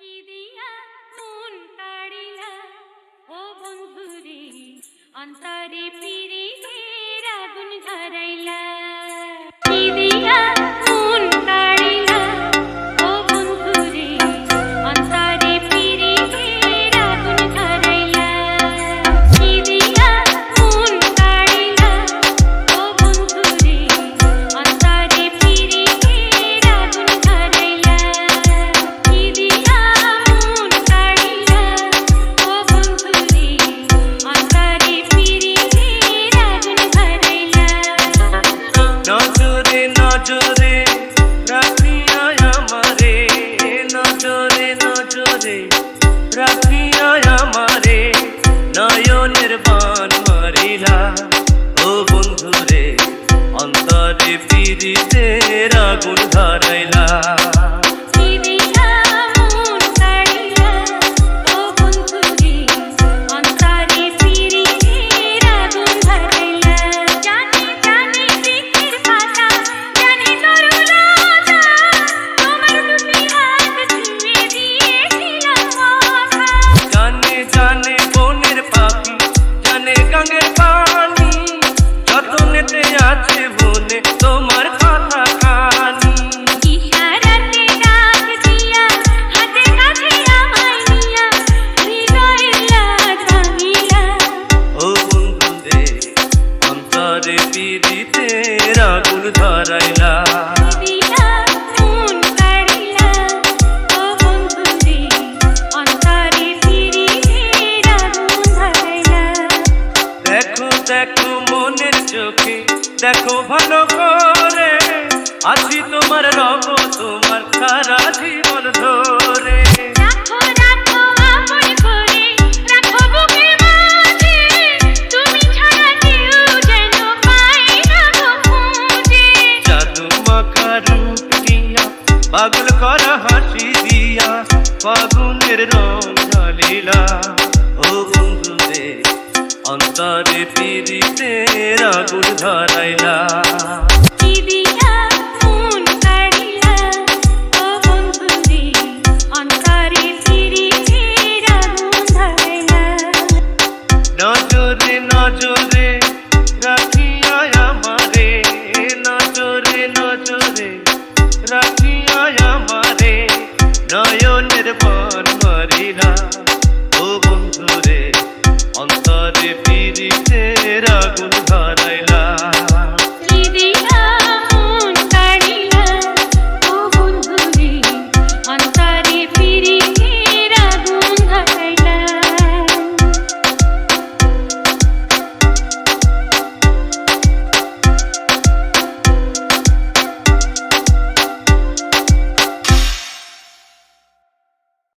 কি দিয়া মন কাড়িলা ও বন্ধুরে অন্তরে পিরিতের আগুন ধরাইলা কি দিয়া মন কাড়িলা ও বন্ধুরে অন্তরে পিরিতের আগুন ধরাইলা কি দিয়া মন কাড়িলা ও বন্ধুরে অন্তরে পিরিতের আগুন ধরাইলা কি দিয়া মন কাড়িলা ও বন্ধুরে অন্তরে পিরিতের আগুন ধরাইলা নজরে নজরে রাখিয়া আমারে নজরে নজরে রাখিয়া আমারে নয়নের বান মারিলা ও বন্ধুরে অন্তরে পিরিতের আগুন ধরাইলা কি দিয়া মন কাড়িলা ও বন্ধুরে অন্তরে পিরিতের আগুন ধরাইলা জানি জানি দিকের পাতা জানি তোর রাজা তোমার দুটি হাত ছুঁয়ে দিয়েছিলাম কথা জানে জানে বনের পাখি জানে গাঙের পানি যতনেতে আছে বনে তোমার কথা কানি ইশারাতে ডাক দিয়া হাতে কাছে আমায় নিয়া হৃদয়ের লাজ ভাঙিলা ও বন্ধুরে অন্তরে পিরিতের আগুন ধরাইলা দিয়া মন কাড়িলা ও বন্ধুরে অন্তরে পিরিতের আগুন ধরাইলা দেখো দেখো মনের চোখে দেখো ভালো করে আছি তোমার রব তোমার সারা জীবন ধরে রাখো রাখো আপন করে রাখো বুকের মাঝে তুমি ছাড়া কেউ যেন পায় না গো খুঁজে জাদু মাখা রূপ দিয়া পাগল করা হাসি দিয়া ফাগুনের রং ঢালিলা ও বন্ধুরে অন্তরে পিরিতের আগুন ধরাইলা কি দিয়া মন কাড়িলা ও বন্ধুরে অন্তরে পিরিতের আগুন ধরাইলা নজরে নজরে রাখিয়া আমারে নজরে নজরে রাখিয়া আমারে নয়নের বান মারিলা ও বন্ধুরে অন্তরে পিরিতের আগুন ধরাইলা।